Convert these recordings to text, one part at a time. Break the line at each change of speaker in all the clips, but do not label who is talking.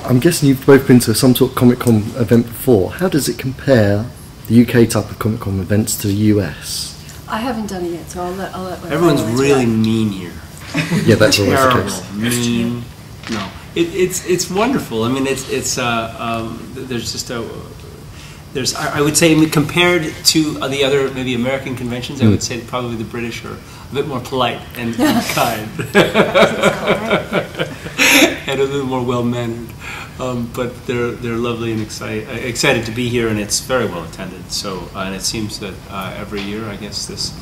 I'm guessing you've both been to some sort of Comic-Con event before. How does it compare, the UK type of Comic-Con events, to the US?
I haven't done it yet, so I'll let
Everyone's really mean here.
Yeah, that's always the case.
Mean. No, it's wonderful. I mean, there's just I would say, compared to the other maybe American conventions, I would say probably the British are a bit more polite and kind, and a little more well mannered. But they're lovely and excited to be here, and it's very well attended. So, and it seems that every year, I guess this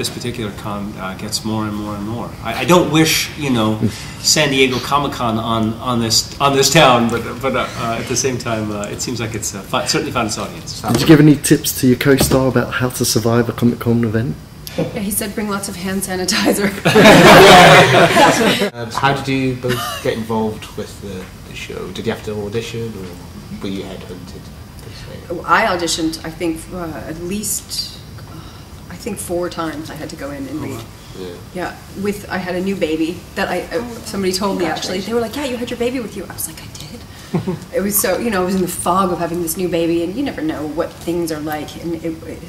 particular con gets more and more and more. I don't wish, you know, San Diego Comic-Con on this town, but at the same time, it seems like it's certainly found its audience.
Did you give any tips to your co-star about how to survive a Comic-Con event?
Yeah, he said bring lots of hand sanitizer.
How did you both get involved with the show? Did you have to audition, or were you headhunted?
I auditioned, I think, at least... I think 4 times I had to go in and read. Yeah, I had a new baby that somebody told me actually. They were like, "Yeah, you had your baby with you." I was like, "I did." It was so, you know, I was in the fog of having this new baby, and you never know what things are like. And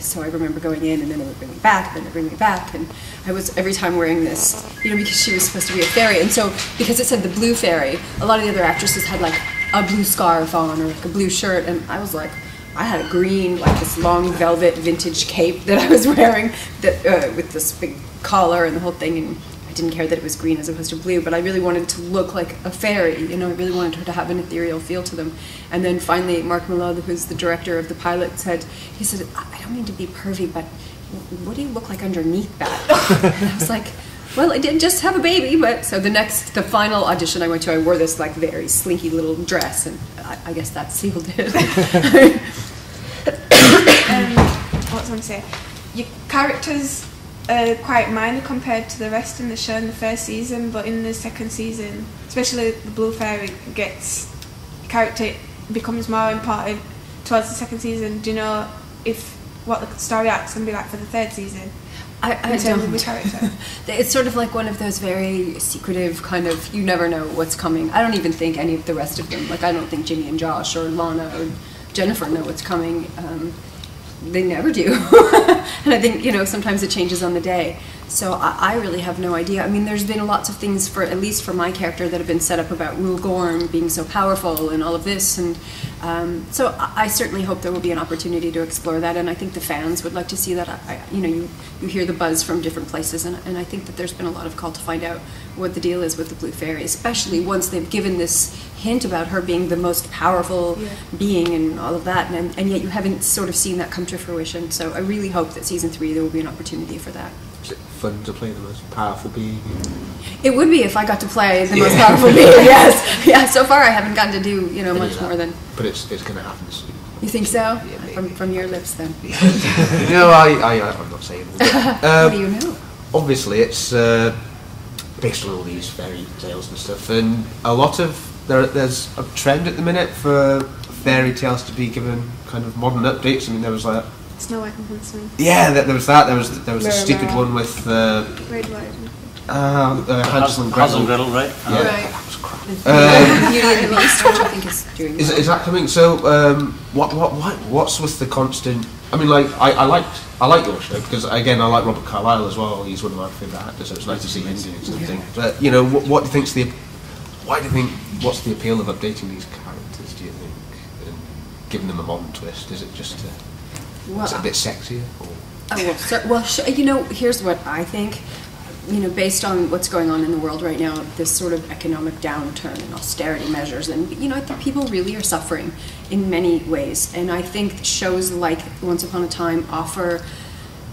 so I remember going in, and then it would bring me back, and then it would bring me back, and I was every time wearing this, you know, because she was supposed to be a fairy, and so because it said the blue fairy, a lot of the other actresses had like a blue scarf on or like a blue shirt, and I was like. I had a green, like this long velvet vintage cape that I was wearing that with this big collar and the whole thing, and I didn't care that it was green as opposed to blue, but I really wanted to look like a fairy, you know, I really wanted her to have an ethereal feel to them. And then finally Mark Millard, who's the director of the pilot, he said, "I don't mean to be pervy, but what do you look like underneath that?" And I was like, well, I did just have a baby, but so the final audition I went to, I wore this like very slinky little dress, and I guess that sealed it.
What was I going to say? Your characters are quite minor compared to the rest in the show in the first season, but in the second season, especially the Blue Fairy character becomes more important towards the second season. Do you know what the story arc's going to be like for the third season?
I don't. It's sort of like one of those very secretive kind of, you never know what's coming. I don't even think any of the rest of them, like I don't think Jimmy and Josh or Lana or Jennifer know what's coming. They never do. And I think, you know, sometimes it changes on the day. So I really have no idea. I mean, there's been lots of things, at least for my character, that have been set up about Rule Gorm being so powerful and all of this. And so I certainly hope there will be an opportunity to explore that. And I think the fans would like to see that. You know, you hear the buzz from different places. And I think that there's been a lot of call to find out what the deal is with the Blue Fairy, especially once they've given this hint about her being the most powerful being and all of that. And yet you haven't sort of seen that come to fruition. So I really hope that season 3 there will be an opportunity for that.
Is it fun to play the most powerful being?
It would be if I got to play the most powerful being, yes. Yeah, so far I haven't gotten to do, you know, much more than...
But it's going to happen soon.
You think so? Yeah, from your lips then?
No, I'm not saying that.
What do you know?
Obviously it's based on all these fairy tales and stuff, and a lot of... There's a trend at the minute for fairy tales to be given kind of modern updates. I mean, there was like...
Snow White and Huntsman.
Yeah, there was that. There was a stupid one with
Red, White,
Hansel and Gretel.
Right?
Yeah,
right.
that was crap.
Beauty and the Beast, which I think is doing.
Is that coming? So, what's with the constant? I mean, like I like your show because again I like Robert Carlyle as well. He's one of my favourite actors, so it's nice to see him doing something. Yeah. But you know, what do you think's what's the appeal of updating these characters? Do you think, and giving them a modern twist? Is it just is it a bit sexier? Or?
You know, here's what I think. You know, based on what's going on in the world right now, this sort of economic downturn and austerity measures, and you know, I think people really are suffering in many ways. And I think shows like Once Upon a Time offer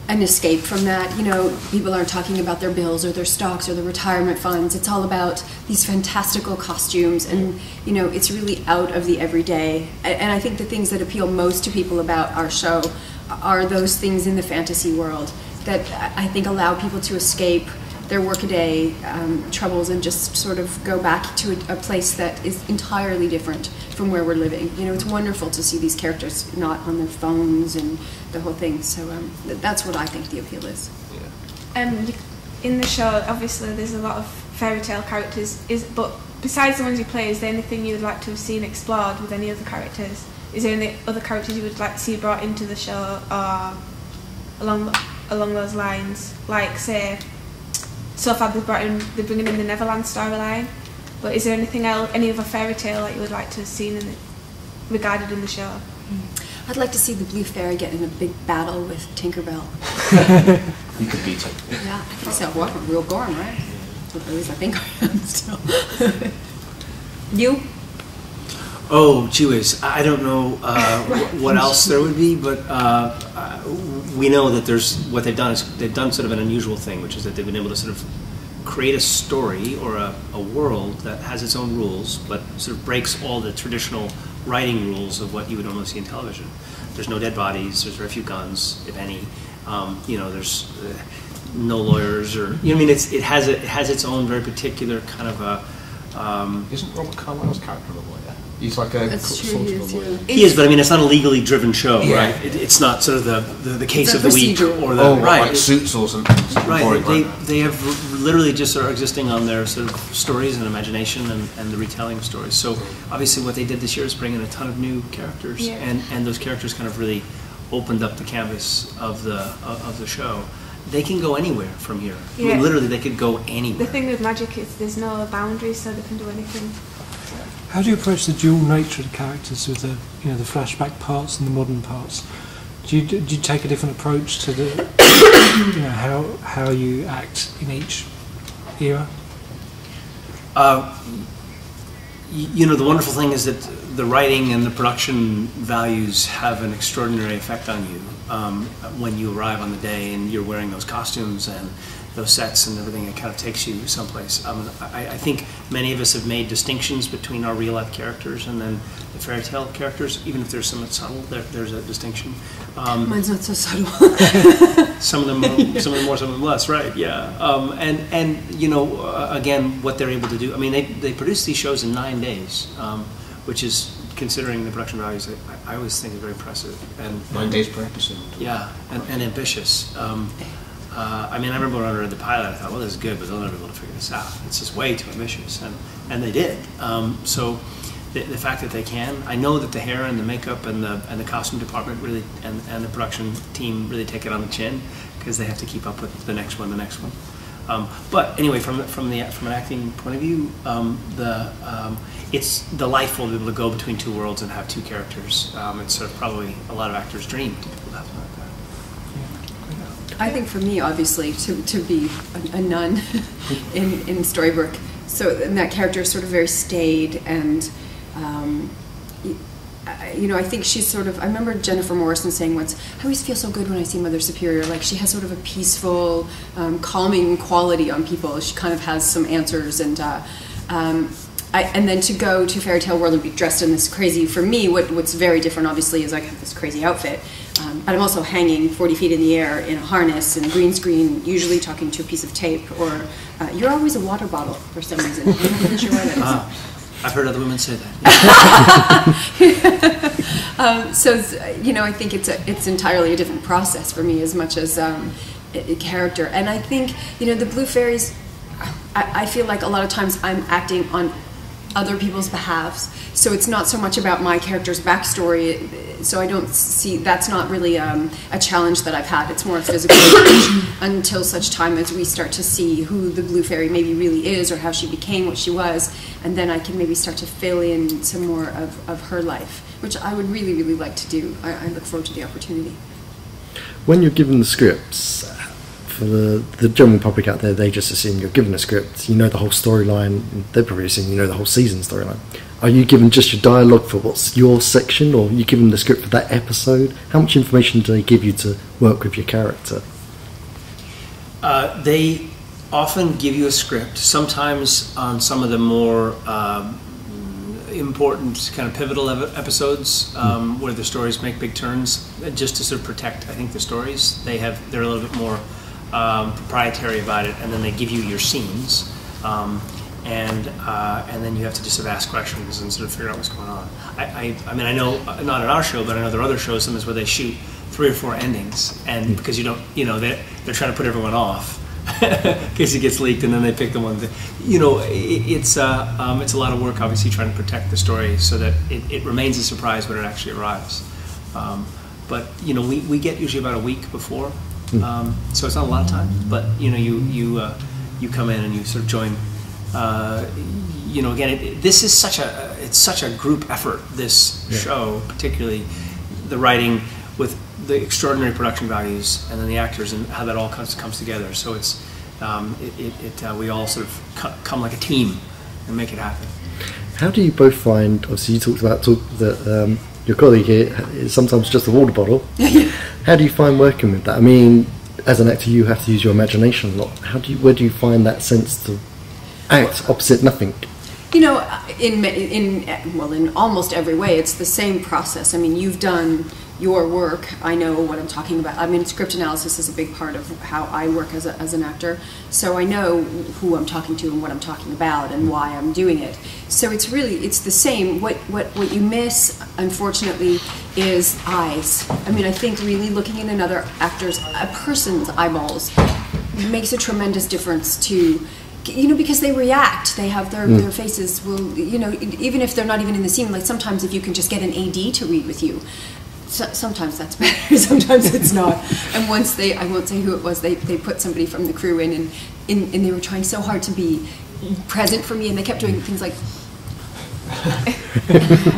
an escape from that. You know, people aren't talking about their bills or their stocks or their retirement funds. It's all about these fantastical costumes, and you know, it's really out of the everyday. And I think the things that appeal most to people about our show are those things in the fantasy world that I think allow people to escape their workaday troubles and just sort of go back to a place that is entirely different from where we're living. You know, it's wonderful to see these characters not on their phones and the whole thing. So that's what I think the appeal is.
Yeah. In the show, obviously, there's a lot of fairy tale characters. But besides the ones you play, is there anything you would like to have seen explored with any other characters? Is there any other characters you would like to see brought into the show, or along those lines? Like, say, so far they're bringing in the Neverland storyline. But is there anything else, any other fairy tale that you would like to have seen regarded in the show?
I'd like to see the Blue Fairy get in a big battle with Tinkerbell.
You could beat it.
Yeah, I think so. Well, I'm real Gorm, right? At least I think I am still. You?
Oh, gee whiz. I don't know what else there would be, but we know that what they've done is they've done sort of an unusual thing, which is that they've been able to sort of create a story or a world that has its own rules, but sort of breaks all the traditional writing rules of what you would normally see in television. There's no dead bodies, there's very few guns, if any. There's no lawyers, or I mean, it has its own very particular kind of a.
Isn't Robert Carlyle's character a lawyer? He's like a sort of a lawyer.
He is, but I mean, it's not a legally driven show,
Yeah.
right? It's not sort of the case of the week
procedure.
or the
Right,
right.
like Suits or something.
Right, they have literally just are existing on their sort of stories and imagination and the retelling of stories. So obviously what they did this year is bring in a ton of new characters,
Yeah.
and those characters kind of really opened up the canvas of the show. They can go anywhere from here. I
Yeah.
mean, literally, they could go anywhere.
The thing with magic is there's no boundaries, so they can do anything.
How do you approach the dual nature of the characters with the the flashback parts and the modern parts? Do you take a different approach to the how you act in each era?
The wonderful thing is that the writing and the production values have an extraordinary effect on you when you arrive on the day and you're wearing those costumes and those sets and everything. It kind of takes you someplace. I think many of us have made distinctions between our real life characters and then the fairy tale characters, even if they're somewhat subtle. There's a distinction.
Mine's not so subtle.
Some of them more, some of them less, right? Yeah. Again, what they're able to do. I mean, they produce these shows in 9 days, which is, considering the production values, I always think is very impressive. And
9 days per episode.
Yeah, and ambitious. I remember when I read the pilot, I thought, well, this is good, but they'll never be able to figure this out. It's just way too ambitious, and they did. So the fact that they can, I know that the hair and the makeup and the costume department really, and the production team really take it on the chin, because they have to keep up with the next one. But anyway, from an acting point of view, it's delightful to be able to go between two worlds and have two characters. It's sort of probably a lot of actors' dream to be able to have something like that.
I think for me, obviously, to be a nun in Storybrooke, and that character is sort of very staid, and I think she's sort of. I remember Jennifer Morrison saying once, "I always feel so good when I see Mother Superior. Like she has sort of a peaceful, calming quality on people. She kind of has some answers, and then to go to Fairy Tale World and be dressed in this crazy. For me, what's very different, obviously, is I have this crazy outfit." But I'm also hanging 40 feet in the air in a harness and a green screen, usually talking to a piece of tape, or you're always a water bottle for some reason. I'm not really sure why that is.
I've heard other women say that.
I think it's entirely a different process for me as much as a character. And I think, the Blue Fairies, I feel like a lot of times I'm acting on other people's behalves, so it's not so much about my character's backstory, so I don't see, that's not really a challenge that I've had. It's more a physical challenge until such time as we start to see who the Blue Fairy maybe really is, or how she became what she was, and then I can maybe start to fill in some more of her life, which I would really, really like to do. I look forward to the opportunity.
When you're given the scripts, for the general public out there, they just assume you're given a script, you know the whole storyline, they probably assume you know the whole season storyline. Are you given just your dialogue for what's your section, or are you given the script for that episode? How much information do they give you to work with your character?
They often give you a script, sometimes on some of the more important kind of pivotal episodes where the stories make big turns, just to sort of protect, I think, the stories. They're a little bit more proprietary about it, and then they give you your scenes, and then you have to just sort of ask questions and sort of figure out what's going on. I mean, I know, not on our show, but I know there are other shows sometimes where they shoot 3 or 4 endings, and because you don't, they're trying to put everyone off. in case it gets leaked, and then they pick the one that, you know, it's a lot of work, obviously, trying to protect the story so that it remains a surprise when it actually arrives. But you know, we get usually about a week before, so it's not a lot of time. But you know, you come in and you sort of join. You know, again, this is such a group effort. This show, particularly the writing with the extraordinary production values, and then the actors and how that all comes together. So it's we all sort of come like a team and make it happen. How
do you both find? Obviously, you talked about that your colleague here is sometimes just a water bottle. How do you find working with that? I mean, as an actor, you have to use your imagination a lot. Where do you find that sense to act opposite nothing?
You know, in almost every way, it's the same process. I mean, you've done your work. I know what I'm talking about. I mean, script analysis is a big part of how I work as an actor. So I know who I'm talking to and what I'm talking about and why I'm doing it. So it's the same. What you miss, unfortunately, is eyes. I mean, I think really looking in another a person's eyeballs makes a tremendous difference to, you know, because they react. They have their faces will, you know, even if they're not even in the scene. Like sometimes if you can just get an AD to read with you, sometimes that's better, sometimes it's not. And once I won't say who it was, they put somebody from the crew in, and they were trying so hard to be present for me, and they kept doing things like,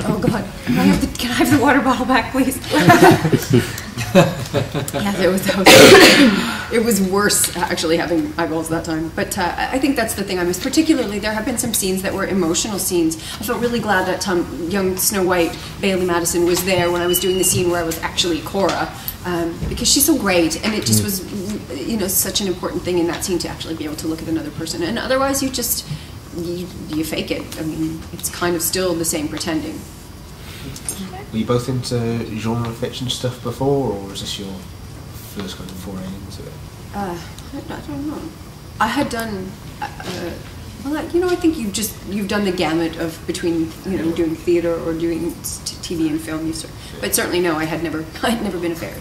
oh God, can I have the water bottle back, please? Yeah, it was worse actually having eyeballs that time. But I think that's the thing I miss. Particularly, there have been some scenes that were emotional scenes. I felt really glad that young Snow White, Bailey Madison, was there when I was doing the scene where I was actually Cora, because she's so great, and it just was, you know, such an important thing in that scene to actually be able to look at another person. And otherwise, you fake it. I mean, it's kind of still the same pretending.
Were you both into genre fiction stuff before, or is this your first kind of foray into it?
I don't know. I had done, well, you know, I think you've done the gamut of between, you know, doing theater or doing TV and film. But certainly no, I'd never been a fairy.